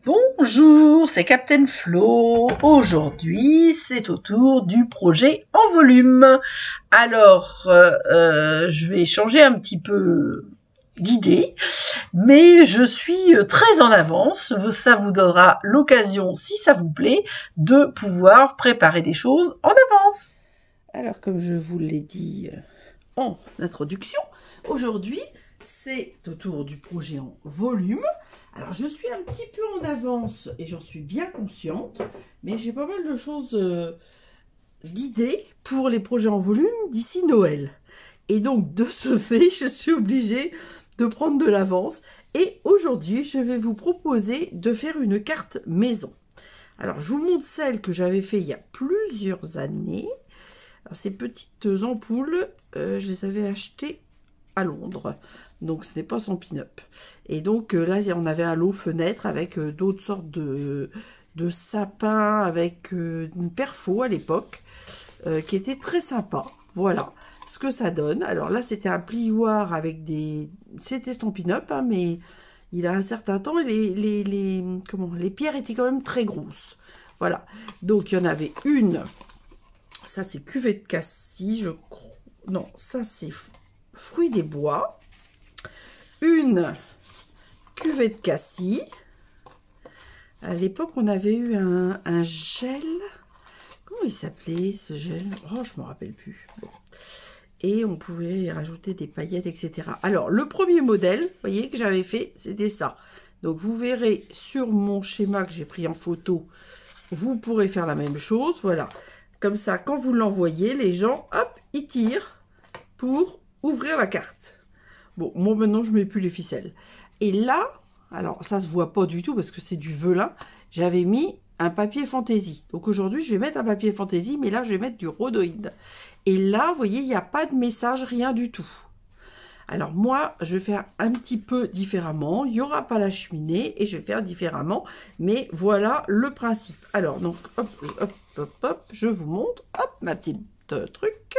Bonjour, c'est Captain Flo. Aujourd'hui, c'est au tour du projet en volume. Alors, je vais changer un petit peu d'idée, mais je suis très en avance. Ça vous donnera l'occasion, si ça vous plaît, de pouvoir préparer des choses en avance. Alors, comme je vous l'ai dit en introduction, aujourd'hui, c'est au tour du projet en volume. Alors, je suis un petit peu en avance et j'en suis bien consciente, mais j'ai pas mal de choses d'idées pour les projets en volume d'ici Noël. Et donc, de ce fait, je suis obligée de prendre de l'avance. Et aujourd'hui, je vais vous proposer de faire une carte maison. Alors, je vous montre celle que j'avais fait il y a plusieurs années. Alors, ces petites ampoules, je les avais achetées à Londres, donc ce n'est pas son pin-up. Et donc là on avait un lot fenêtre avec d'autres sortes de sapins avec une perfo à l'époque qui était très sympa. Voilà ce que ça donne. Alors là c'était un plioir avec des, c'était son pin-up hein, mais il a un certain temps et les pierres étaient quand même très grosses. Voilà, donc il y en avait une, ça c'est cuvée de cassis, je crois. Non, ça c'est fruits des bois, une cuvée de cassis. À l'époque, on avait eu un gel. Comment il s'appelait ce gel? Oh, je me rappelle plus. Bon. Et on pouvait y rajouter des paillettes, etc. Alors, le premier modèle, vous voyez, que j'avais fait, c'était ça. Donc, vous verrez sur mon schéma que j'ai pris en photo, vous pourrez faire la même chose. Voilà. Comme ça, quand vous l'envoyez, les gens, hop, ils tirent pour ouvrir la carte. Bon, moi maintenant je mets plus les ficelles. Et là, alors ça se voit pas du tout parce que c'est du velin, j'avais mis un papier fantaisie. Donc aujourd'hui je vais mettre un papier fantaisie, mais là je vais mettre du rhodoïde. Et là, vous voyez, il n'y a pas de message, rien du tout. Alors moi, je vais faire un petit peu différemment. Il n'y aura pas la cheminée et je vais faire différemment. Mais voilà le principe. Alors donc, hop, hop, hop, hop, je vous montre. Hop, ma petite truc.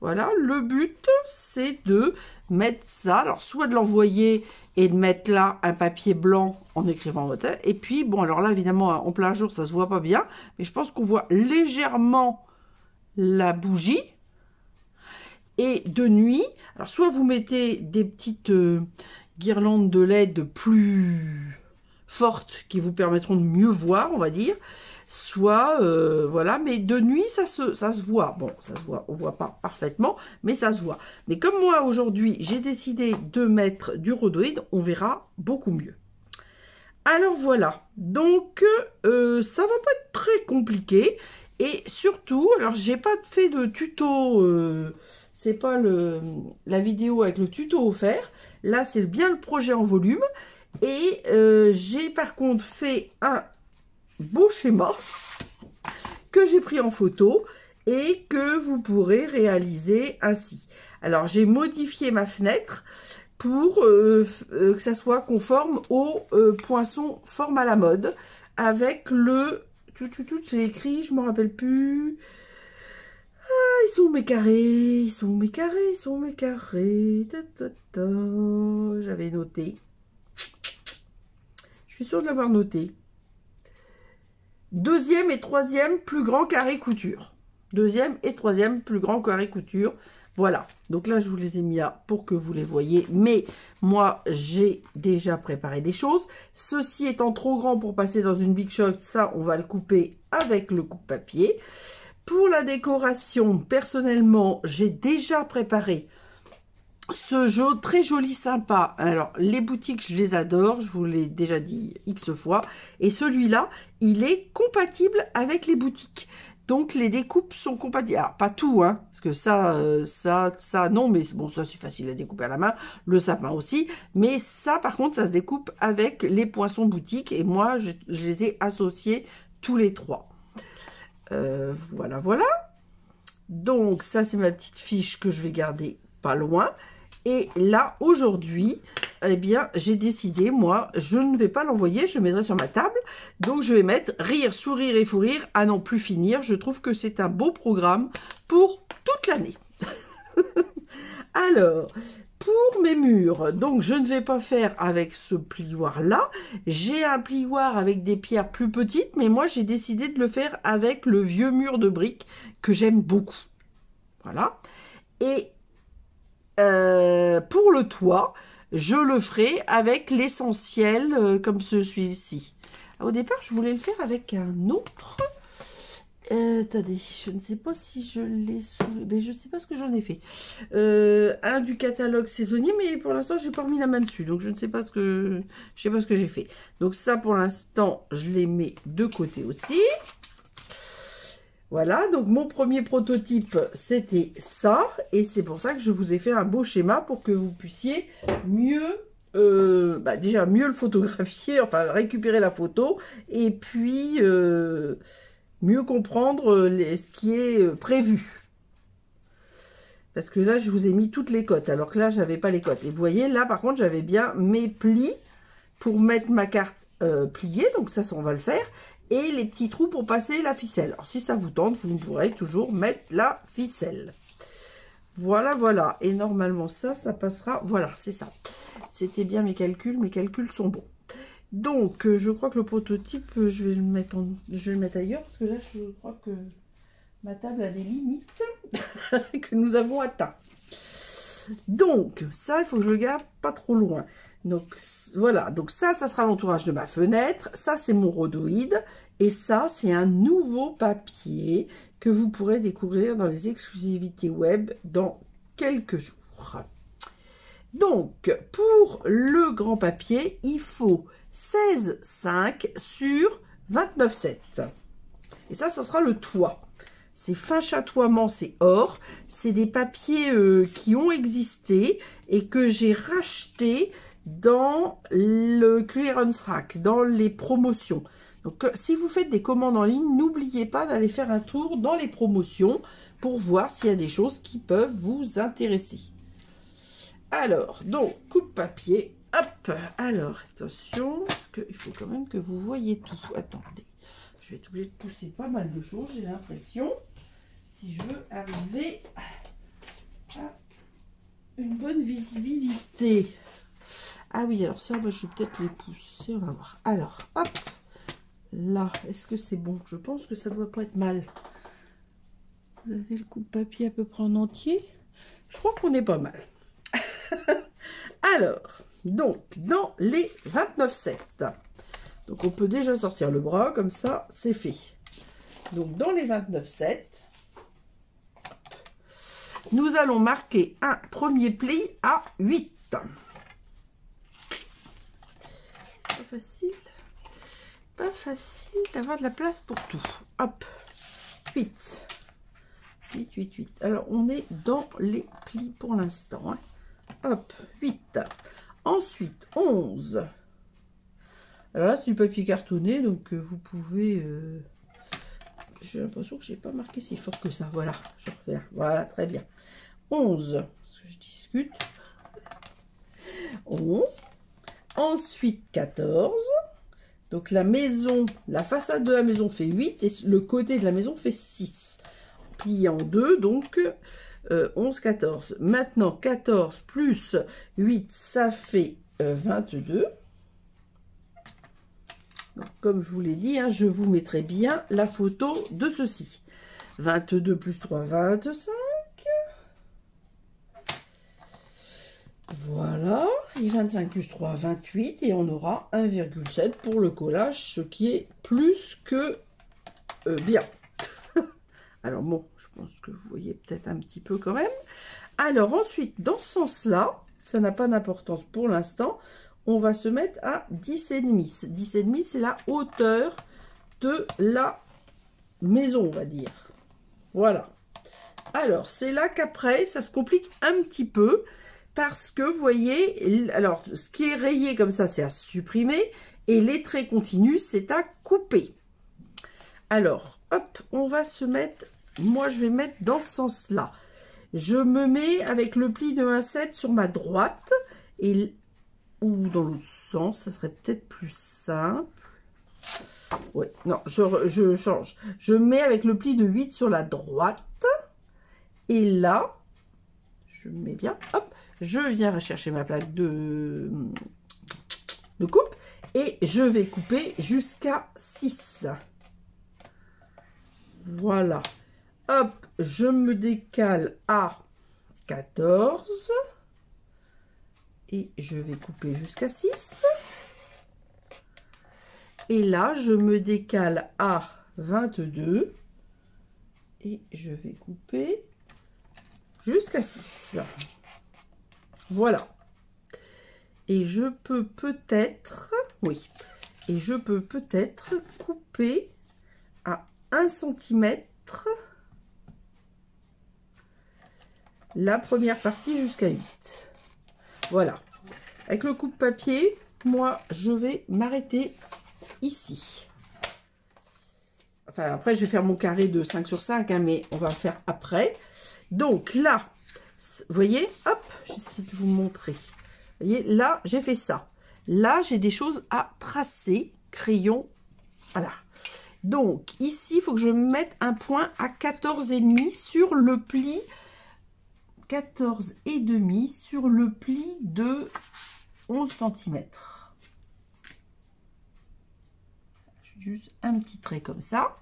Voilà, le but, c'est de mettre ça, alors soit de l'envoyer et de mettre là un papier blanc en écrivant votre tête. Et puis, bon, alors là, évidemment, en plein jour, ça se voit pas bien, mais je pense qu'on voit légèrement la bougie. Et de nuit, alors soit vous mettez des petites guirlandes de LED plus fortes qui vous permettront de mieux voir, on va dire. Soit, voilà, mais de nuit, ça se voit. Bon, ça se voit, on voit pas parfaitement, mais ça se voit. Mais comme moi, aujourd'hui, j'ai décidé de mettre du rhodoïde, on verra beaucoup mieux. Alors, voilà. Donc, ça va pas être très compliqué. Et surtout, alors, j'ai pas fait de tuto, c'est pas la vidéo avec le tuto offert. Là, c'est bien le projet en volume. Et j'ai par contre fait un beau schéma que j'ai pris en photo et que vous pourrez réaliser ainsi. Alors j'ai modifié ma fenêtre pour que ça soit conforme au poinçon forme à la mode avec le j'ai écrit, je me rappelle plus. Ah, ils sont où mes carrés, ils sont où mes carrés, ils sont où mes carrés. J'avais noté, je suis sûre de l'avoir noté. Deuxième et troisième plus grand carré couture. Deuxième et troisième plus grand carré couture. Voilà. Donc là, je vous les ai mis là pour que vous les voyez. Mais moi, j'ai déjà préparé des choses. Ceci étant trop grand pour passer dans une Big Shot, ça, on va le couper avec le coupe-papier. Pour la décoration, personnellement, j'ai déjà préparé ce jaune très joli, sympa. Alors, les boutiques, je les adore. Je vous l'ai déjà dit X fois. Et celui-là, il est compatible avec les boutiques. Donc, les découpes sont compatibles. Alors, pas tout, hein. Parce que ça, non. Mais bon, ça, c'est facile à découper à la main. Le sapin aussi. Mais ça, par contre, ça se découpe avec les poinçons boutiques. Et moi, je les ai associés tous les trois. Voilà, voilà. Donc, ça, c'est ma petite fiche que je vais garder pas loin. Et là, aujourd'hui, eh bien, j'ai décidé, moi, je ne vais pas l'envoyer, je le mettrai sur ma table. Donc, je vais mettre rire, sourire et fou rire à n'en plus finir. Je trouve que c'est un beau programme pour toute l'année. Alors, pour mes murs, donc je ne vais pas faire avec ce plioir là. J'ai un plioir avec des pierres plus petites, mais moi j'ai décidé de le faire avec le vieux mur de briques que j'aime beaucoup. Voilà. Et pour le toit, je le ferai avec l'essentiel comme celui-ci. Au départ, je voulais le faire avec un autre. Attendez, je ne sais pas si je l'ai soulevé. Ben, je ne sais pas ce que j'en ai fait. Un du catalogue saisonnier, mais pour l'instant, j'ai pas remis la main dessus. Donc, je ne sais pas ce que j'ai fait. Donc, ça, pour l'instant, je les mets de côté aussi. Voilà, donc mon premier prototype, c'était ça. Et c'est pour ça que je vous ai fait un beau schéma pour que vous puissiez mieux... déjà, mieux le photographier, enfin, récupérer la photo. Et puis... mieux comprendre ce qui est prévu. Parce que là, je vous ai mis toutes les cotes, alors que là, j'avais pas les cotes. Et vous voyez, là, par contre, j'avais bien mes plis pour mettre ma carte pliée. Donc ça, on va le faire. Et les petits trous pour passer la ficelle. Alors, si ça vous tente, vous pourrez toujours mettre la ficelle. Voilà, voilà. Et normalement, ça passera. Voilà, c'est ça. C'était bien mes calculs sont bons. Donc, je crois que le prototype, je vais le mettre ailleurs, parce que là, je crois que ma table a des limites que nous avons atteintes. Donc, ça, il faut que je le garde pas trop loin. Donc, voilà. Donc, ça sera l'entourage de ma fenêtre. Ça, c'est mon rhodoïde. Et ça, c'est un nouveau papier que vous pourrez découvrir dans les exclusivités web dans quelques jours. Donc, pour le grand papier, il faut 16,5 sur 29,7. Et ça sera le toit. C'est fin chatoiement, c'est or. C'est des papiers qui ont existé et que j'ai racheté dans le clearance rack, dans les promotions. Donc, si vous faites des commandes en ligne, n'oubliez pas d'aller faire un tour dans les promotions pour voir s'il y a des choses qui peuvent vous intéresser. Alors, donc, coupe-papier, hop, alors, attention, parce qu'il faut quand même que vous voyez tout. Attendez, je vais être obligée de pousser pas mal de choses, j'ai l'impression, si je veux arriver à une bonne visibilité. Ah oui, alors ça, bah, je vais peut-être les pousser, on va voir. Alors, hop, là, est-ce que c'est bon? Je pense que ça doit pas être mal. Vous avez le coupe-papier à peu près en entier? Je crois qu'on est pas mal. Alors, donc, dans les 29,7. Donc, on peut déjà sortir le bras, comme ça, c'est fait. Donc, dans les 29,7, nous allons marquer un premier pli à 8. Pas facile d'avoir de la place pour tout. Hop, 8. 8, 8, 8. Alors, on est dans les plis pour l'instant. Hein. Hop, 8. Ensuite, 11. Alors là, c'est du papier cartonné, donc vous pouvez... J'ai l'impression que je n'ai pas marqué si fort que ça. Voilà, je refais. Voilà, très bien. 11. Parce que je discute. 11. Ensuite, 14. Donc, la maison, la façade de la maison fait 8 et le côté de la maison fait 6. Plié en deux, donc 11, 14. Maintenant, 14 plus 8, ça fait 22. Donc, comme je vous l'ai dit, hein, je vous mettrai bien la photo de ceci. 22 plus 3, 25. Voilà. Et 25 plus 3, 28. Et on aura 1,7 pour le collage, ce qui est plus que bien. Alors bon, je pense que vous voyez peut-être un petit peu quand même. Alors ensuite, dans ce sens-là, ça n'a pas d'importance pour l'instant, on va se mettre à 10,5. 10,5, c'est la hauteur de la maison, on va dire. Voilà. Alors, c'est là qu'après, ça se complique un petit peu, parce que, vous voyez, alors, ce qui est rayé comme ça, c'est à supprimer, et les traits continus, c'est à couper. Alors, hop, on va se mettre, moi je vais mettre dans ce sens-là. Je me mets avec le pli de 1,7 sur ma droite, et, ou dans l'autre sens, ça serait peut-être plus simple. Oui, non, je change. Je mets avec le pli de 8 sur la droite, et là, je mets bien, hop, je viens rechercher ma plaque de coupe et je vais couper jusqu'à 6. Voilà. Hop, je me décale à 14 et je vais couper jusqu'à 6. Et là, je me décale à 22 et je vais couper jusqu'à 6. Voilà. Et je peux peut-être, oui, et je peux peut-être couper à 1 cm la première partie jusqu'à 8. Voilà. Avec le coupe-papier, moi, je vais m'arrêter ici. Enfin, après, je vais faire mon carré de 5 sur 5, hein, mais on va le faire après. Donc là, vous voyez, hop, j'essaie de vous montrer. Vous voyez, là, j'ai fait ça. Là, j'ai des choses à tracer, crayon, voilà. Donc, ici, il faut que je mette un point à 14,5 sur le pli, 14,5 sur le pli de 11 cm. Juste un petit trait comme ça.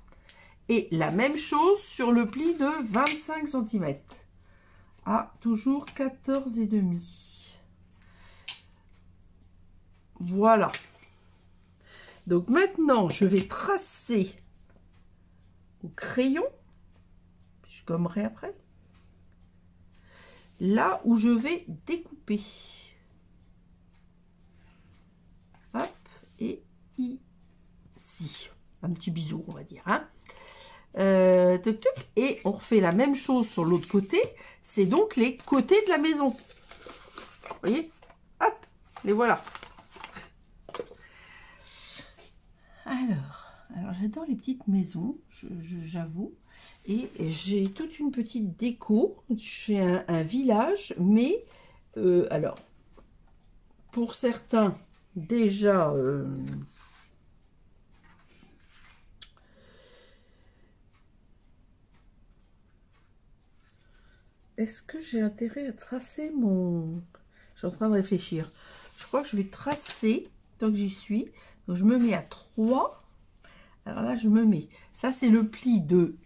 Et la même chose sur le pli de 25 cm. À toujours 14,5. Voilà. Donc maintenant, je vais tracer au crayon. Je gommerai après. Là où je vais découper. Hop, et ici. Un petit bisou, on va dire. Hein. Tuc, tuc, et on refait la même chose sur l'autre côté. C'est donc les côtés de la maison. Vous voyez? Hop, les voilà. Alors j'adore les petites maisons, j'avoue. Et j'ai toute une petite déco. J'ai un village, mais alors, pour certains, déjà... est-ce que j'ai intérêt à tracer mon... Je suis en train de réfléchir. Je crois que je vais tracer, tant que j'y suis. Donc, je me mets à 3. Alors là, je me mets... Ça, c'est le pli de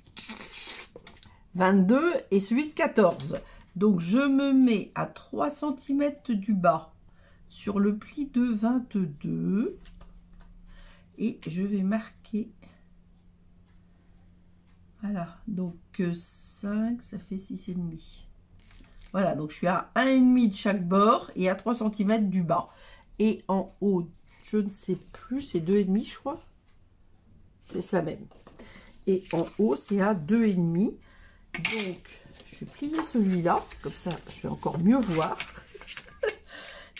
22 et celui de 14. Donc, je me mets à 3 cm du bas sur le pli de 22. Et je vais marquer... Voilà, donc 5, ça fait 6,5. Voilà, donc je suis à 1,5 de chaque bord et à 3 cm du bas. Et en haut, je ne sais plus, c'est 2,5 je crois. C'est ça même. Et en haut, c'est à 2,5. Donc, je vais plier celui-là, comme ça, je vais encore mieux voir.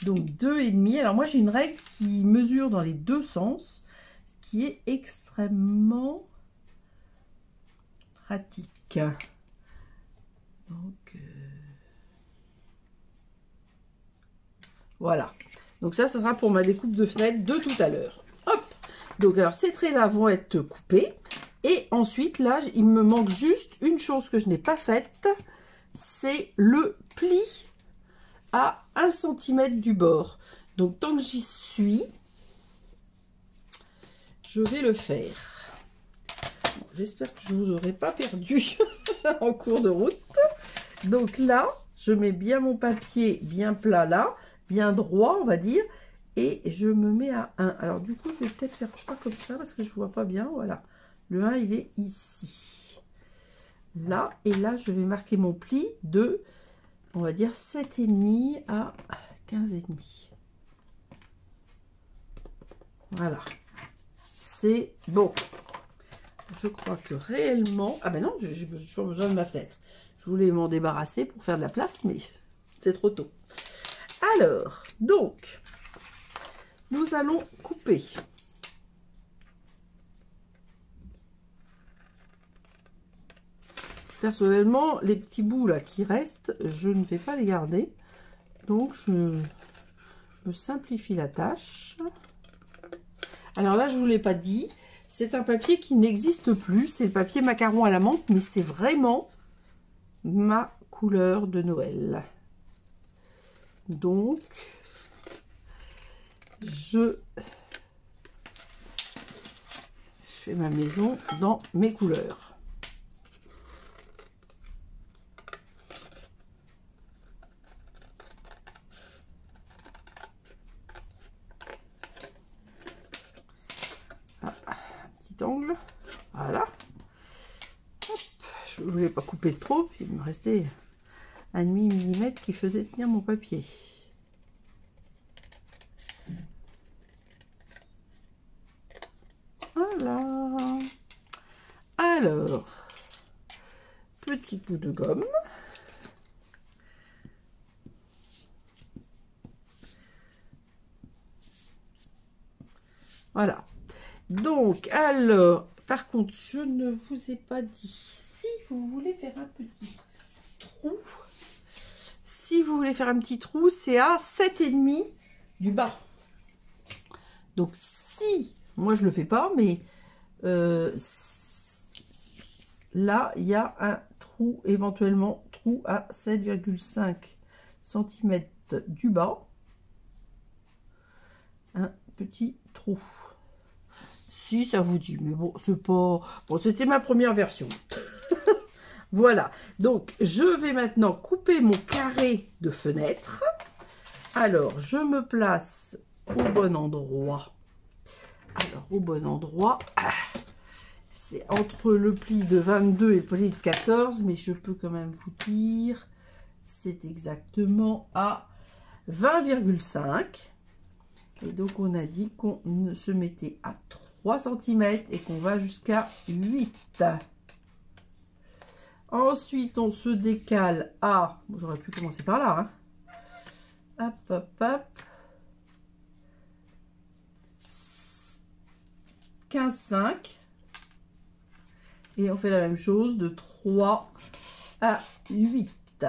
Donc, 2,5. Alors moi, j'ai une règle qui mesure dans les deux sens, ce qui est extrêmement... pratique. Donc voilà. Donc ça sera pour ma découpe de fenêtre de tout à l'heure. Hop. Donc alors ces traits là vont être coupés et ensuite là il me manque juste une chose que je n'ai pas faite, c'est le pli à 1 cm du bord. Donc tant que j'y suis, je vais le faire. J'espère que je ne vous aurai pas perdu en cours de route. Donc là, je mets bien mon papier bien plat là, bien droit on va dire. Et je me mets à 1. Alors du coup, je vais peut-être faire pas comme ça parce que je ne vois pas bien. Voilà. Le 1, il est ici. Là, et là, je vais marquer mon pli de, on va dire, 7,5 à 15,5. Voilà. C'est bon. Je crois que réellement... Ah ben non, j'ai toujours besoin de ma fenêtre. Je voulais m'en débarrasser pour faire de la place, mais c'est trop tôt. Alors, donc, nous allons couper. Personnellement, les petits bouts là qui restent, je ne vais pas les garder. Donc, je me simplifie la tâche. Alors là, je ne vous l'ai pas dit... C'est un papier qui n'existe plus, c'est le papier macaron à la menthe, mais c'est vraiment ma couleur de Noël. Donc, je fais ma maison dans mes couleurs. Ah, un petit angle, voilà. Hop, je ne voulais pas couper trop, puis il me restait un demi-millimètre qui faisait tenir mon papier. Voilà. Alors, petit coup de gomme. Voilà. Donc, alors, par contre, je ne vous ai pas dit, si vous voulez faire un petit trou, c'est à 7,5 du bas. Donc, si, moi je le fais pas, mais là, il y a un trou, éventuellement, trou à 7,5 cm du bas. Un petit trou. Si ça vous dit, mais bon, c'est pas... Bon, c'était ma première version. Voilà, donc je vais maintenant couper mon carré de fenêtre. Alors, je me place au bon endroit. Alors, au bon endroit, c'est entre le pli de 22 et le pli de 14, mais je peux quand même vous dire, c'est exactement à 20,5. Et donc, on a dit qu'on se mettait à 3 cm et qu'on va jusqu'à 8. Ensuite, on se décale à... J'aurais pu commencer par là. Hein. Hop, hop, hop. 15,5. Et on fait la même chose de 3 à 8.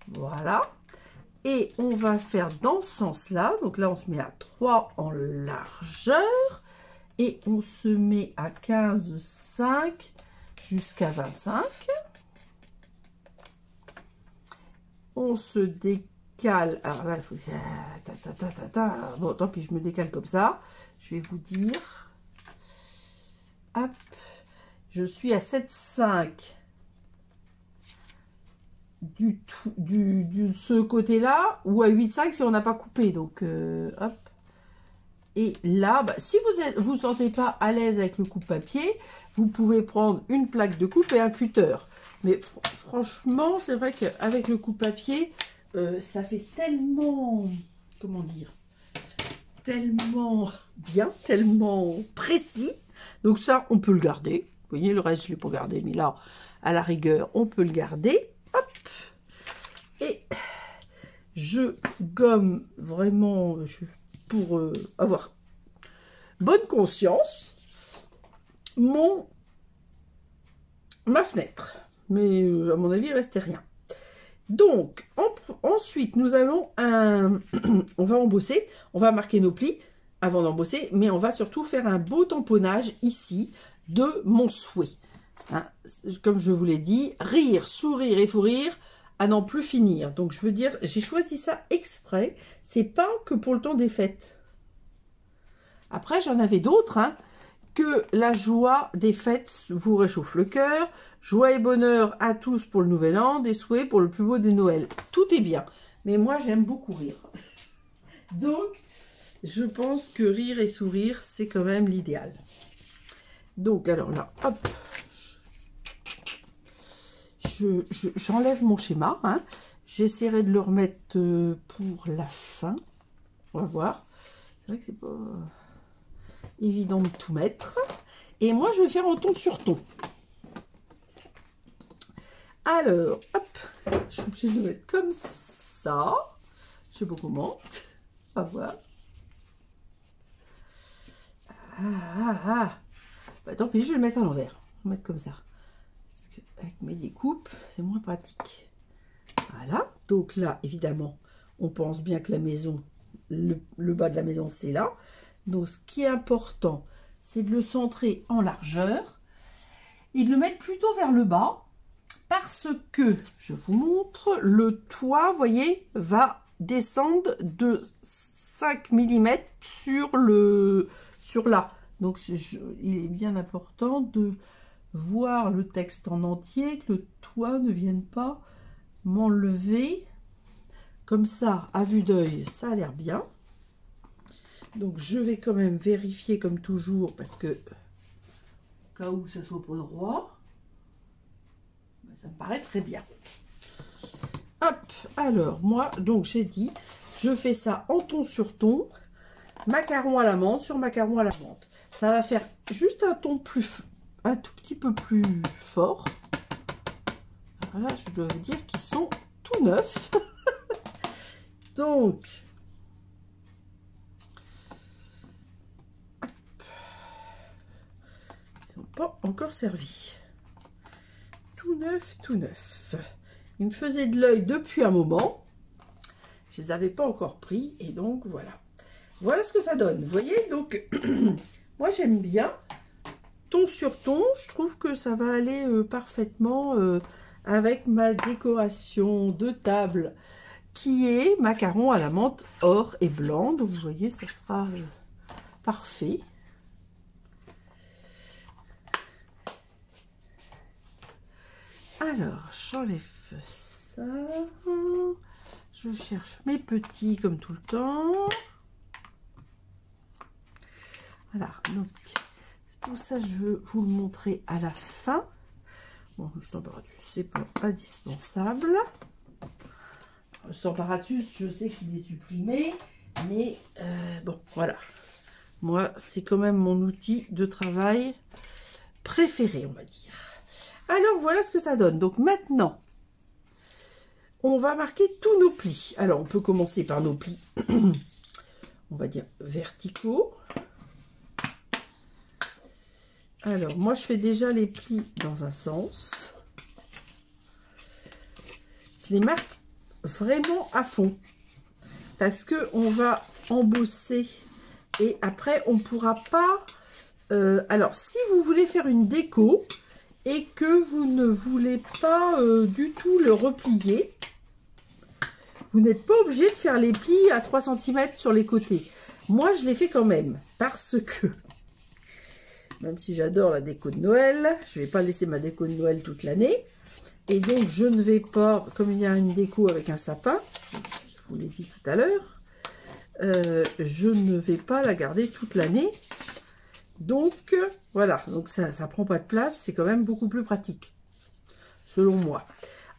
Voilà. Et on va faire dans ce sens-là. Donc là, on se met à 3 en largeur. Et on se met à 15,5 jusqu'à 25. On se décale. Alors là, il faut... Bon, tant pis, je me décale comme ça. Je vais vous dire. Hop. Je suis à 7,5 du ce côté-là, ou à 8,5 si on n'a pas coupé. Donc, hop. Et là, bah, si vous sentez pas à l'aise avec le coupe-papier, vous pouvez prendre une plaque de coupe et un cutter. Mais franchement, c'est vrai qu'avec le coupe-papier, ça fait tellement, comment dire, tellement bien, tellement précis. Donc ça, on peut le garder. Vous voyez, le reste, je ne l'ai pas gardé. Mais là, à la rigueur, on peut le garder. Hop. Et je gomme vraiment... pour avoir bonne conscience, ma fenêtre. Mais à mon avis, il ne restait rien. Donc, ensuite, nous allons... on va embosser, on va marquer nos plis avant d'embosser, mais on va surtout faire un beau tamponnage ici de mon souhait. Hein, comme je vous l'ai dit, rire, sourire et fou rire, à n'en plus finir. Donc, je veux dire, j'ai choisi ça exprès. C'est pas que pour le temps des fêtes. Après, j'en avais d'autres, hein, que la joie des fêtes vous réchauffe le cœur. Joie et bonheur à tous pour le nouvel an. Des souhaits pour le plus beau des Noëls. Tout est bien. Mais moi, j'aime beaucoup rire. Donc, je pense que rire et sourire, c'est quand même l'idéal. Donc, alors là, hop. J'enlève mon schéma, hein. J'essaierai de le remettre pour la fin. On va voir. C'est vrai que c'est pas évident de tout mettre. Et moi, je vais faire en ton sur ton. Alors, hop. Je suis obligée de le mettre comme ça. Je sais pas comment. On va voir. Bah, tant pis, je vais le mettre à l'envers. On va mettre comme ça. Avec mes découpes, c'est moins pratique. Voilà, donc là, évidemment, on pense bien que la maison, le bas de la maison, c'est là. Donc, ce qui est important, c'est de le centrer en largeur et de le mettre plutôt vers le bas parce que, je vous montre, le toit, vous voyez, va descendre de 5 mm sur là. Donc, il est bien important de voir le texte en entier, que le toit ne vienne pas m'enlever. Comme ça, à vue d'œil, ça a l'air bien. Donc, je vais quand même vérifier comme toujours, parce que, au cas où ça soit pas droit, ça me paraît très bien. Hop, alors, moi, donc, j'ai dit, je fais ça en ton sur ton, macaron à la menthe sur macaron à la menthe. Ça va faire juste un ton plus, un tout petit peu plus fort. Voilà, je dois vous dire qu'ils sont tout neufs. Donc, ils n'ont pas encore servi. Tout neuf, tout neuf. Ils me faisaient de l'œil depuis un moment. Je les avais pas encore pris et donc voilà. Voilà ce que ça donne. Vous voyez, donc moi j'aime bien ton sur ton. Je trouve que ça va aller parfaitement avec ma décoration de table qui est macaron à la menthe or et blanc. Donc vous voyez, ça sera parfait. Alors, j'enlève ça. Je cherche mes petits comme tout le temps. Voilà, donc tout ça, je veux vous le montrer à la fin. Bon, le Stamparatus, c'est pas indispensable. Le Stamparatus, je sais qu'il est supprimé, mais bon, voilà. Moi, c'est quand même mon outil de travail préféré, on va dire. Alors, voilà ce que ça donne. Donc, maintenant, on va marquer tous nos plis. Alors, on peut commencer par nos plis, on va dire, verticaux. Alors, moi, je fais déjà les plis dans un sens. Je les marque vraiment à fond. Parce que on va embosser. Et après, on ne pourra pas... alors, si vous voulez faire une déco et que vous ne voulez pas du tout le replier, vous n'êtes pas obligé de faire les plis à 3 cm sur les côtés. Moi, je les fais quand même. Parce que... même si j'adore la déco de Noël, je ne vais pas laisser ma déco de Noël toute l'année. Et donc, je ne vais pas, comme il y a une déco avec un sapin, je vous l'ai dit tout à l'heure, je ne vais pas la garder toute l'année. Donc, voilà. Donc, ça ne prend pas de place. C'est quand même beaucoup plus pratique, selon moi.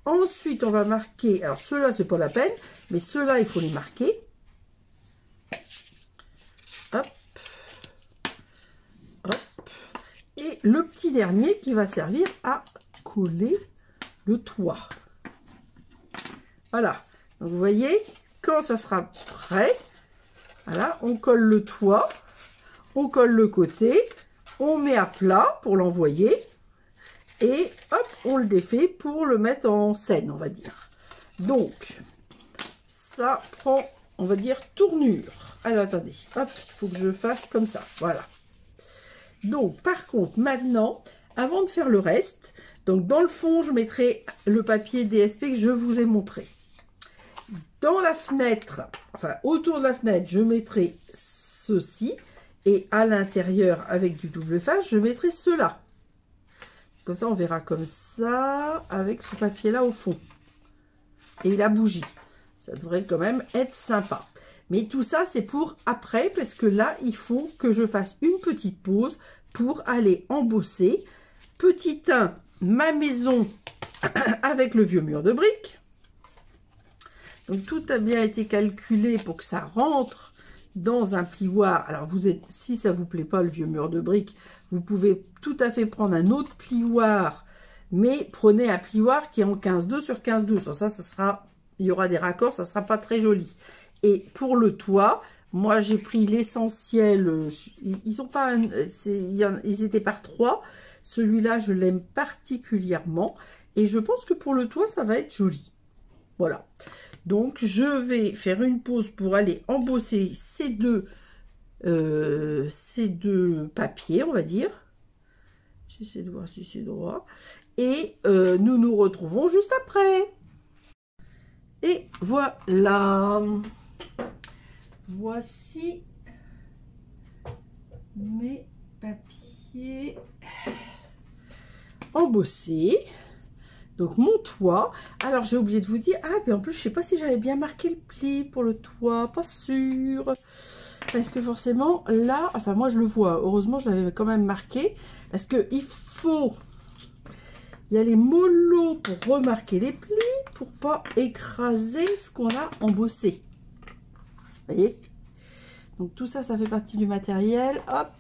Ensuite, on va marquer... alors, ceux-là, c'est pas la peine. Mais ceux-là, il faut les marquer. Hop. Et le petit dernier qui va servir à coller le toit. Voilà. Donc, vous voyez, quand ça sera prêt, voilà, on colle le toit, on colle le côté, on met à plat pour l'envoyer et hop, on le défait pour le mettre en scène, on va dire. Donc, ça prend, on va dire, tournure. Alors, attendez, hop, il faut que je fasse comme ça, voilà. Donc, par contre, maintenant, avant de faire le reste, donc dans le fond, je mettrai le papier DSP que je vous ai montré. Dans la fenêtre, enfin, autour de la fenêtre, je mettrai ceci. Et à l'intérieur, avec du double face, je mettrai cela. Comme ça, on verra comme ça, avec ce papier-là au fond. Et la bougie. Ça devrait quand même être sympa. Mais tout ça, c'est pour après, parce que là, il faut que je fasse une petite pause pour aller embosser. Petit 1, ma maison avec le vieux mur de briques. Donc, tout a bien été calculé pour que ça rentre dans un plioir. Alors, si ça vous plaît pas, le vieux mur de briques, vous pouvez tout à fait prendre un autre plioir, mais prenez un plioir qui est en 15,2 sur 15,2. Ça sera, il y aura des raccords, ça sera pas très joli. Et pour le toit, moi j'ai pris l'essentiel, ils sont pas, ils étaient par 3. Celui-là, je l'aime particulièrement. Et je pense que pour le toit, ça va être joli. Voilà. Donc, je vais faire une pause pour aller embosser ces deux papiers, on va dire. J'essaie de voir si c'est droit. et nous nous retrouvons juste après. Et voilà. Voici mes papiers embossés. Donc mon toit. Alors j'ai oublié de vous dire, ah ben en plus je sais pas si j'avais bien marqué le pli pour le toit, pas sûr. Parce que forcément là, enfin moi je le vois, heureusement je l'avais quand même marqué. Parce que il y a les molos pour remarquer les plis, pour pas écraser ce qu'on a embossé. Vous voyez? Donc tout ça, ça fait partie du matériel. Hop.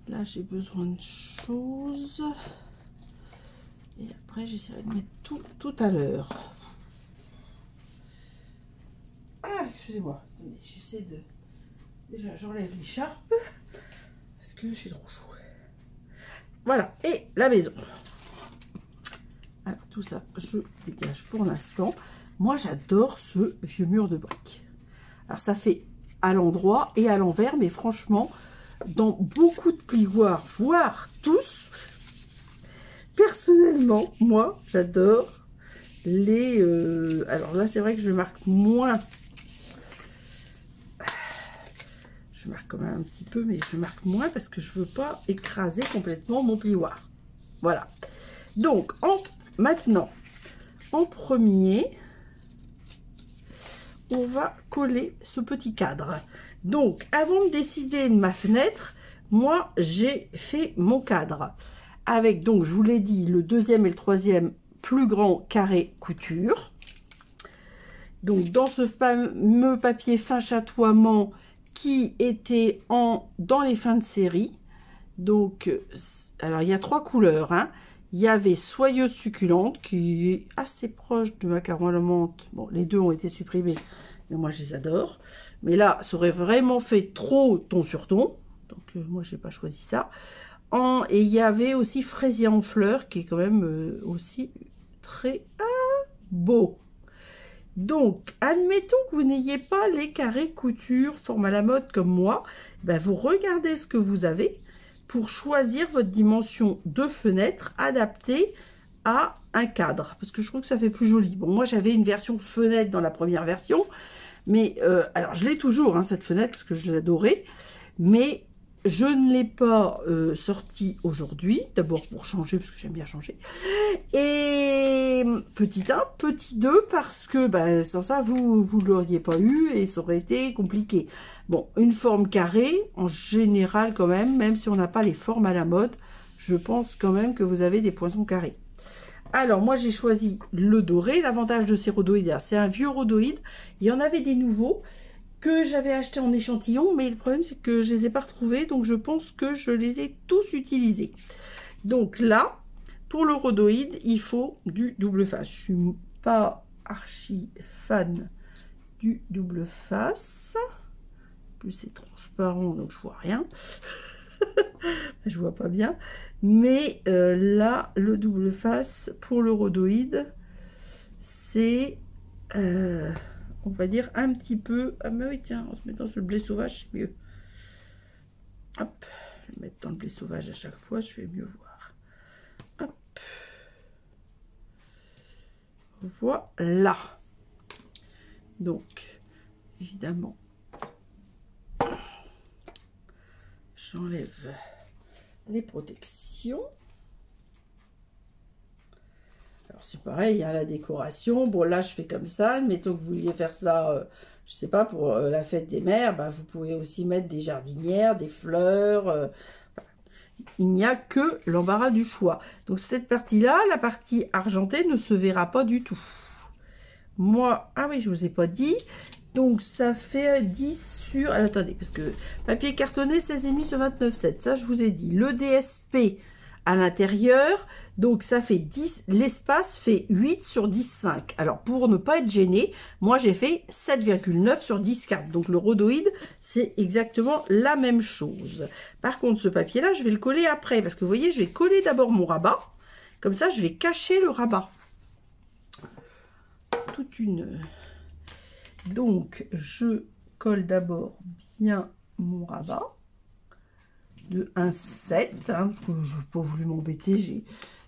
Là, j'ai besoin de choses. Et après, j'essaierai de mettre tout à l'heure. Ah, excusez-moi. J'essaie de... Déjà, j'enlève l'écharpe. Parce que j'ai trop chaud. Voilà. Et la maison. Alors, tout ça, je dégage pour l'instant. Moi, j'adore ce vieux mur de briques. Alors, ça fait à l'endroit et à l'envers, mais franchement, dans beaucoup de plioirs, voire tous, personnellement, moi, j'adore les... alors là, c'est vrai que je marque moins. Je marque quand même un petit peu, mais je marque moins parce que je veux pas écraser complètement mon plioir. Voilà. Donc, maintenant, en premier, on va coller ce petit cadre. Donc, avant de décider de ma fenêtre, moi, j'ai fait mon cadre. Avec, donc, je vous l'ai dit, le deuxième et le troisième plus grand carré couture. Donc, dans ce fameux papier fin chatoiement qui était dans les fins de série. Donc, alors, il y a 3 couleurs, hein. Il y avait Soyeuse Succulente, qui est assez proche de Macaron à la menthe. Bon, les deux ont été supprimés, mais moi, je les adore. Mais là, ça aurait vraiment fait trop ton sur ton. Donc, moi, je n'ai pas choisi ça. Et il y avait aussi Fraisier en fleurs, qui est quand même aussi très beau. Donc, admettons que vous n'ayez pas les carrés couture forme à la mode comme moi. Ben, vous regardez ce que vous avez pour choisir votre dimension de fenêtre adaptée à un cadre. Parce que je trouve que ça fait plus joli. Bon, moi, j'avais une version fenêtre dans la première version. Mais, alors, je l'ai toujours, hein, cette fenêtre, parce que je l'adorais. Mais je ne l'ai pas sortie aujourd'hui. D'abord pour changer, parce que j'aime bien changer. Et petit 1, petit 2, parce que ben, sans ça, vous ne l'auriez pas eu et ça aurait été compliqué. Bon, une forme carrée, en général quand même si on n'a pas les formes à la mode, je pense quand même que vous avez des poinçons carrés. Alors, moi, j'ai choisi le doré. L'avantage de ces rhodoïdes, c'est un vieux rhodoïde. Il y en avait des nouveaux que j'avais acheté en échantillon, mais le problème, c'est que je les ai pas retrouvés, donc je pense que je les ai tous utilisés. Donc là, pour le rhodoïde, il faut du double face. Je suis pas archi fan du double face. En plus, c'est transparent, donc je vois rien. Je vois pas bien. Mais là, le double face pour le rhodoïde, c'est... on va dire un petit peu... Ah mais oui, tiens, en se mettant sur le blé sauvage, c'est mieux. Hop, je vais mettre dans le blé sauvage à chaque fois, je vais mieux voir. Hop. Voilà. Donc, évidemment, j'enlève les protections. Alors c'est pareil, hein, la décoration. Bon là je fais comme ça. Admettons que vous vouliez faire ça, je sais pas, pour la fête des mères, bah, vous pouvez aussi mettre des jardinières, des fleurs. Voilà. Il n'y a que l'embarras du choix. Donc cette partie-là, la partie argentée, ne se verra pas du tout. Moi, ah oui, je vous ai pas dit. Donc ça fait 10 sur... Alors, attendez, parce que papier cartonné 16,5 sur 29,7. Ça, je vous ai dit. Le DSP à l'intérieur, donc ça fait 10. L'espace fait 8 sur 10,5. Alors, pour ne pas être gêné, moi, j'ai fait 7,9 sur 10,4. Donc, le rhodoïde, c'est exactement la même chose. Par contre, ce papier-là, je vais le coller après. Parce que, vous voyez, je vais coller d'abord mon rabat. Comme ça, je vais cacher le rabat. Toute une... Donc, je colle d'abord bien mon rabat de 1,7, hein, parce que je n'ai pas voulu m'embêter.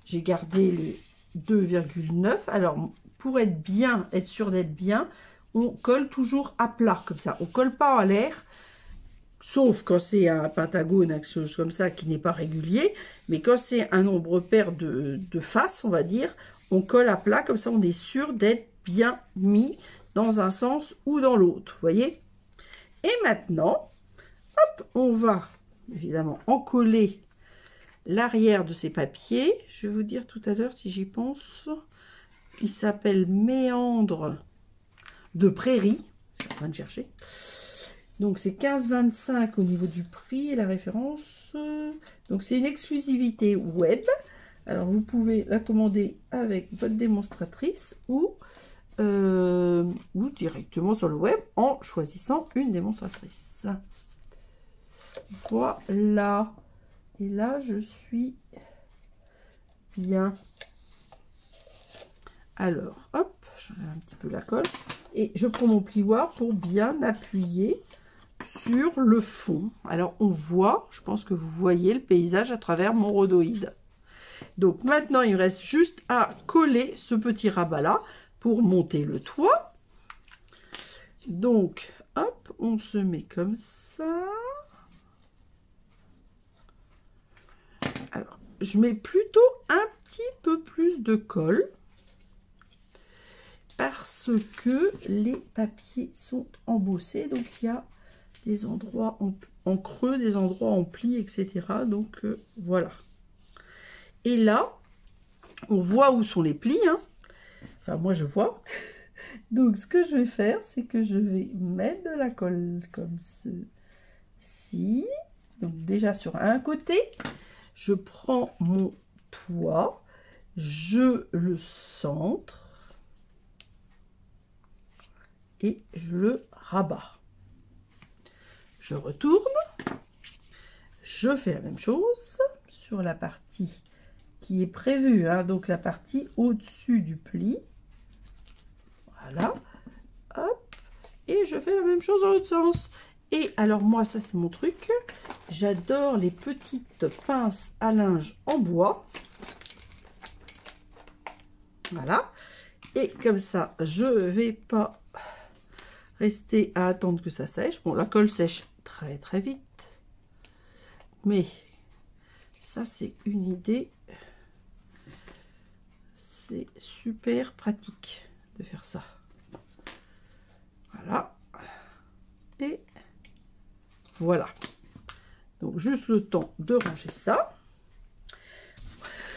j'ai gardé les 2,9. Alors, pour être sûr d'être bien, on colle toujours à plat, comme ça. On colle pas à l'air, sauf quand c'est un pentagone, quelque chose comme ça, qui n'est pas régulier. Mais quand c'est un nombre pair de faces, on va dire, on colle à plat, comme ça, on est sûr d'être bien mis dans un sens ou dans l'autre, vous voyez. Et maintenant, hop, on va évidemment encoller l'arrière de ces papiers. Je vais vous dire tout à l'heure si j'y pense. Il s'appelle Méandre de Prairie. Je suis en train de chercher. Donc c'est 15,25 au niveau du prix et la référence. Donc c'est une exclusivité web. Alors vous pouvez la commander avec votre démonstratrice ou directement sur le web en choisissant une démonstratrice. Voilà. Et là, je suis bien. Alors, hop, j'enlève un petit peu la colle. Et je prends mon plioir pour bien appuyer sur le fond. Alors, on voit, je pense que vous voyez le paysage à travers mon rhodoïde. Donc, maintenant, il me reste juste à coller ce petit rabat-là pour monter le toit. Donc, hop, on se met comme ça. Alors, je mets plutôt un petit peu plus de colle parce que les papiers sont embossés. Donc, il y a des endroits en creux, des endroits en plis, etc. Donc, voilà. Et là, on voit où sont les plis. Hein. Enfin, moi, je vois. Donc, ce que je vais faire, c'est que je vais mettre de la colle comme ceci. Donc, déjà sur un côté. Je prends mon toit, je le centre et je le rabats. Je retourne, je fais la même chose sur la partie qui est prévue, hein, donc la partie au-dessus du pli. Voilà, hop, et je fais la même chose dans l'autre sens. Et alors moi, ça c'est mon truc, j'adore les petites pinces à linge en bois. Voilà. Et comme ça, je vais pas rester à attendre que ça sèche. Bon, la colle sèche très très vite. Mais ça c'est une idée. C'est super pratique de faire ça. Voilà. Et voilà. Donc, juste le temps de ranger ça.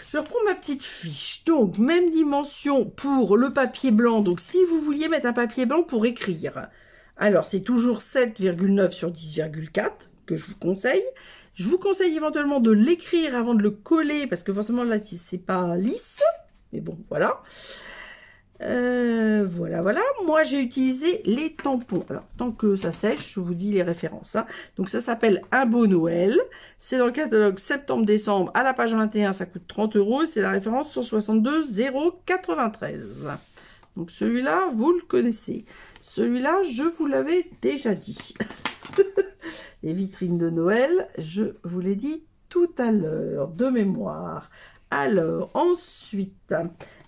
Je reprends ma petite fiche. Donc, même dimension pour le papier blanc. Donc, si vous vouliez mettre un papier blanc pour écrire, alors c'est toujours 7,9 sur 10,4 que je vous conseille. Je vous conseille éventuellement de l'écrire avant de le coller parce que forcément là, c'est pas lisse. Mais bon, voilà. Voilà. Moi, j'ai utilisé les tampons. Alors, tant que ça sèche, je vous dis les références. Hein. Donc, ça s'appelle Un beau Noël. C'est dans le catalogue septembre-décembre. À la page 21, ça coûte 30 €. C'est la référence 162 093. Donc, celui-là, vous le connaissez. Celui-là, je vous l'avais déjà dit. Les vitrines de Noël, je vous l'ai dit tout à l'heure, de mémoire. Alors, ensuite,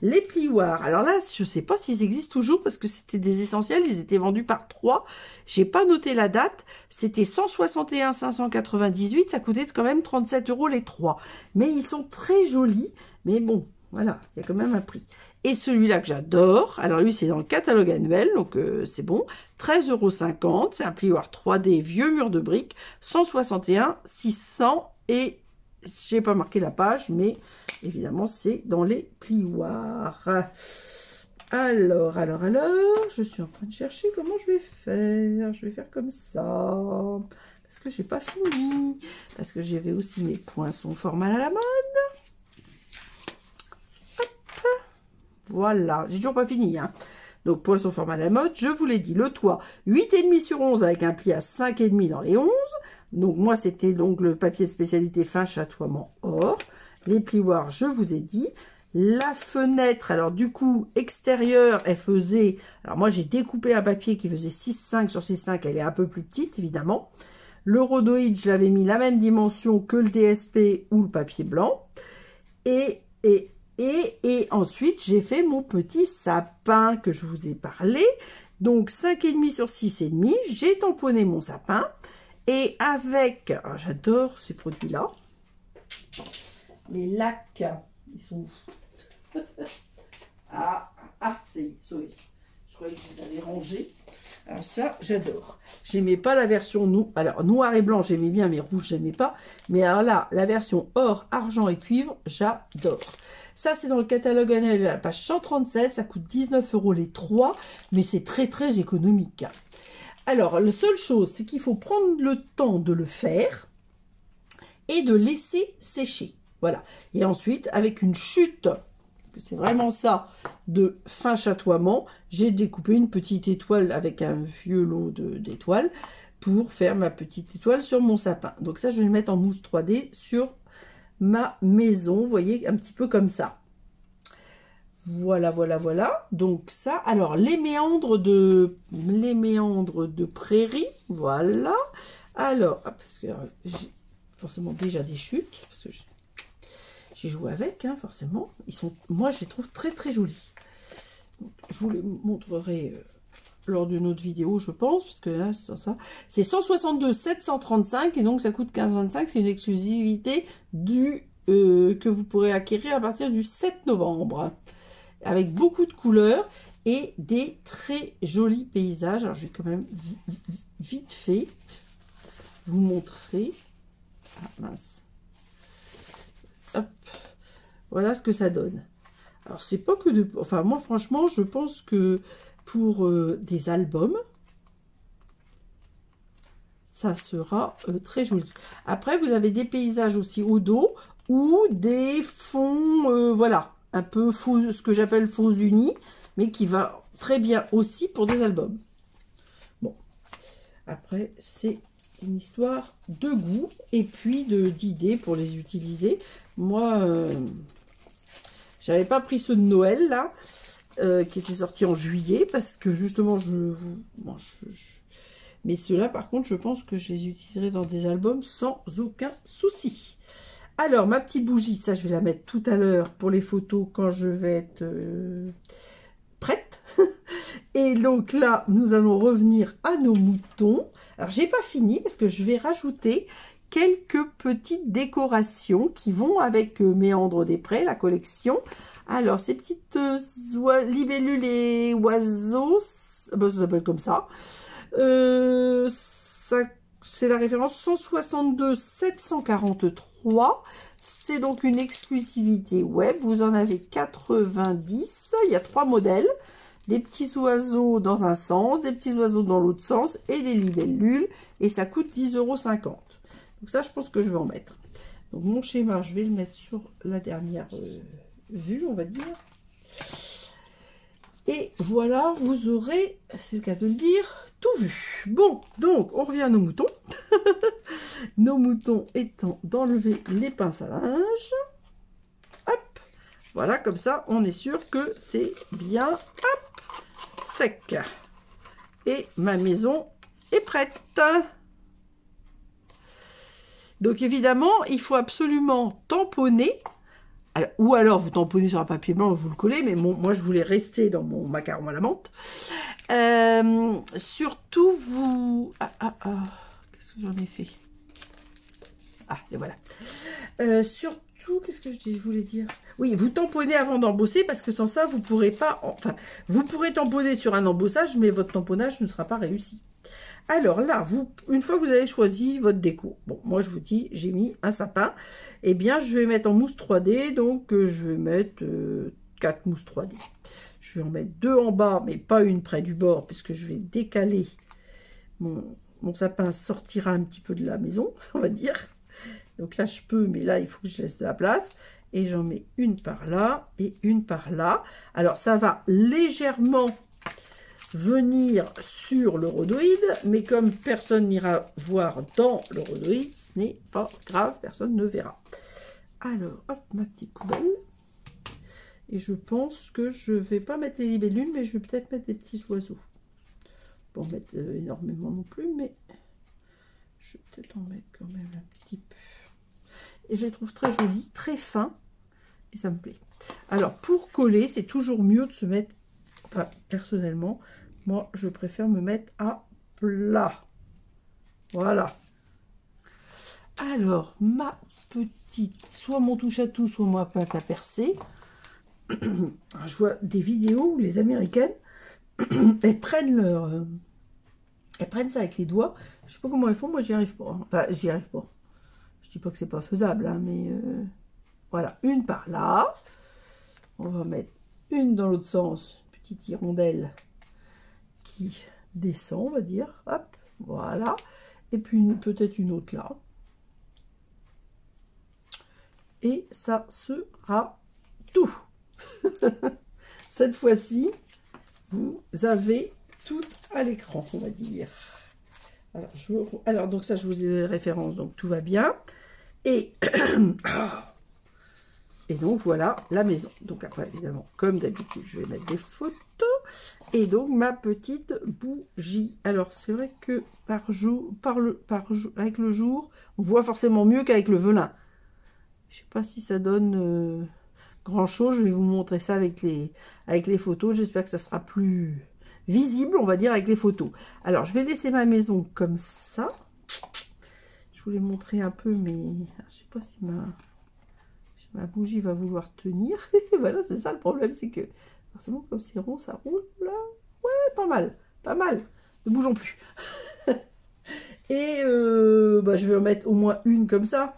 les plioirs. Alors là, je ne sais pas s'ils existent toujours parce que c'était des essentiels. Ils étaient vendus par 3. J'ai pas noté la date. C'était 161 598. Ça coûtait quand même 37 € les 3. Mais ils sont très jolis. Mais bon, voilà, il y a quand même un prix. Et celui-là que j'adore, alors lui, c'est dans le catalogue annuel. Donc, c'est bon. 13,50 €. C'est un plioir 3D vieux mur de briques. 161 600 et... j'ai pas marqué la page, mais évidemment, c'est dans les plioirs. Alors, je suis en train de chercher comment je vais faire. Je vais faire comme ça. Parce que j'ai pas fini. Parce que j'avais aussi mes poinçons formal à la mode. Hop. Voilà, j'ai toujours pas fini, hein. Donc, poinçon formal à la mode, je vous l'ai dit, le toit, 8,5 sur 11 avec un pli à 5,5 dans les 11. Donc, moi, c'était donc le papier spécialité fin chatoiement or. Les plioirs, je vous ai dit. La fenêtre, alors du coup, extérieure, elle faisait... Alors, moi, j'ai découpé un papier qui faisait 6,5 sur 6,5. Elle est un peu plus petite, évidemment. Le rhodoïde, je l'avais mis la même dimension que le DSP ou le papier blanc. Et Et ensuite, j'ai fait mon petit sapin que je vous ai parlé. Donc, 5,5 sur 6,5. J'ai tamponné mon sapin. Et avec... J'adore ces produits-là. Les lacs. Ils sont où? Ah, ça y est, sauvé. Je croyais que je les avais rangés. Alors ça, j'adore. J'aimais pas la version alors noir et blanc, j'aimais bien, mais rouge, j'aimais pas. Mais alors là, la version or, argent et cuivre, j'adore. Ça, c'est dans le catalogue annuel, la page 137. Ça coûte 19 € les 3, mais c'est très, très économique. Alors, la seule chose, c'est qu'il faut prendre le temps de le faire et de laisser sécher. Voilà. Et ensuite, avec une chute... que c'est vraiment ça, de fin chatoiement, j'ai découpé une petite étoile avec un vieux lot d'étoiles pour faire ma petite étoile sur mon sapin. Donc ça, je vais le mettre en mousse 3D sur ma maison, vous voyez, un petit peu comme ça. Voilà, voilà, voilà. Donc ça, alors les méandres de prairie, voilà. Alors, parce que j'ai forcément déjà des chutes, parce que j'ai joué avec, hein, forcément. Moi, je les trouve très, très jolis. Donc, je vous les montrerai lors d'une autre vidéo, je pense, parce que là, c'est 162 735, et donc ça coûte 15,25. C'est une exclusivité que vous pourrez acquérir à partir du 7 novembre, avec beaucoup de couleurs et des très jolis paysages. Alors, je vais quand même vite fait vous montrer. Ah, mince. Hop. Voilà ce que ça donne. Alors, c'est pas que de... Enfin, moi, franchement, je pense que pour des albums, ça sera très joli. Après, vous avez des paysages aussi au dos ou des fonds, voilà, un peu faux, ce que j'appelle faux unis, mais qui va très bien aussi pour des albums. Bon, après, c'est une histoire de goût et puis d'idées pour les utiliser. Moi, j'avais pas pris ceux de Noël là, qui étaient sortis en juillet, parce que justement, mais ceux-là, par contre, je pense que je les utiliserai dans des albums sans aucun souci. Alors, ma petite bougie, ça, je vais la mettre tout à l'heure pour les photos quand je vais être prête. Et donc là, nous allons revenir à nos moutons. Alors, j'ai pas fini parce que je vais rajouter quelques petites décorations qui vont avec Méandre des Prés, la collection. Alors, ces petites libellules et oiseaux, ben, ça s'appelle comme ça. C'est la référence 162 743. C'est donc une exclusivité web. Vous en avez 90. Il y a 3 modèles. Des petits oiseaux dans un sens, des petits oiseaux dans l'autre sens et des libellules. Et ça coûte 10,50 €. Donc ça, je pense que je vais en mettre. Donc mon schéma, je vais le mettre sur la dernière vue, on va dire. Et voilà, vous aurez, c'est le cas de le dire, tout vu. Bon, donc on revient à nos moutons. Nos moutons étant d'enlever les pinces à linge. Hop, voilà, comme ça, on est sûr que c'est bien, hop, sec. Et ma maison est prête. Donc évidemment, il faut absolument tamponner. Alors, ou alors vous tamponnez sur un papier blanc, vous le collez, mais moi je voulais rester dans mon macaron à la menthe. Surtout vous... qu'est-ce que j'en ai fait? Ah, et voilà. Surtout, qu'est-ce que je voulais dire? Oui, vous tamponnez avant d'embosser, parce que sans ça, vous pourrez pas... Enfin, vous pourrez tamponner sur un embossage, mais votre tamponnage ne sera pas réussi. Alors là, une fois que vous avez choisi votre déco, bon, moi je vous dis, j'ai mis un sapin, eh bien je vais mettre en mousse 3D, donc je vais mettre 4 mousses 3D. Je vais en mettre 2 en bas, mais pas une près du bord, puisque je vais décaler, mon sapin sortira un petit peu de la maison, on va dire. Donc là je peux, mais là il faut que je laisse de la place. Et j'en mets une par là et une par là. Alors ça va légèrement venir sur le rhodoïde, mais comme personne n'ira voir dans le rhodoïde, ce n'est pas grave, personne ne verra. Alors, hop, ma petite poubelle. Et je pense que je vais pas mettre les libellules, mais je vais peut-être mettre des petits oiseaux. Pas en mettre énormément non plus, mais je vais peut-être en mettre quand même un petit peu. Et je les trouve très jolis, très fins. et ça me plaît. Alors, pour coller, c'est toujours mieux de se mettre, enfin, personnellement, moi, je préfère me mettre à plat. Voilà. Alors, ma petite, soit mon touche-à-tout, soit ma pâte à percer. Je vois des vidéos où les Américaines, elles prennent ça avec les doigts. Je sais pas comment elles font, moi j'y arrive pas. Enfin, j'y arrive pas. Je dis pas que c'est pas faisable, hein, mais voilà, une par là. On va mettre une dans l'autre sens, petite hirondelle qui descend, on va dire. Hop, voilà. Et puis peut-être une autre là. Et ça sera tout. Cette fois-ci, vous avez tout à l'écran, on va dire. Alors, donc ça, je vous ai les références, donc tout va bien. Et donc, voilà la maison. Donc après, évidemment, comme d'habitude, je vais mettre des photos. Et donc, ma petite bougie. Alors, c'est vrai que avec le jour, on voit forcément mieux qu'avec le velin. Je sais pas si ça donne grand chose. Je vais vous montrer ça avec les photos. J'espère que ça sera plus visible, on va dire, avec les photos. Alors, je vais laisser ma maison comme ça. Je voulais montrer un peu, mais je sais pas si ma bougie va vouloir tenir. Voilà, c'est ça le problème, c'est que forcément, comme c'est rond, ça roule là. Ouais, pas mal, pas mal. Ne bougeons plus. Et je vais en mettre au moins une comme ça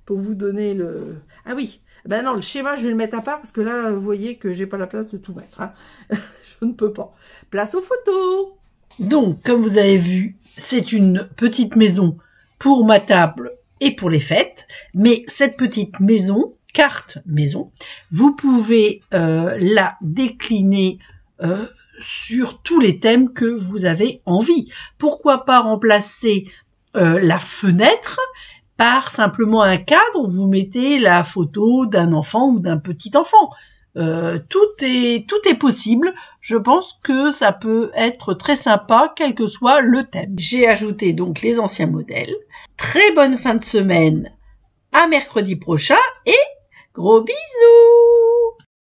pour vous donner le... Ah oui, ben non, le schéma, je vais le mettre à part parce que là, vous voyez que j'ai pas la place de tout mettre. Hein. Je ne peux pas. Place aux photos. Donc, comme vous avez vu, c'est une petite maison pour ma table et pour les fêtes. Mais cette petite maison, carte maison, vous pouvez la décliner sur tous les thèmes que vous avez envie. Pourquoi pas remplacer la fenêtre par simplement un cadre où vous mettez la photo d'un enfant ou d'un petit enfant. Tout est possible. Je pense que ça peut être très sympa, quel que soit le thème. J'ai ajouté donc les anciens modèles. Très bonne fin de semaine, à mercredi prochain et gros bisous!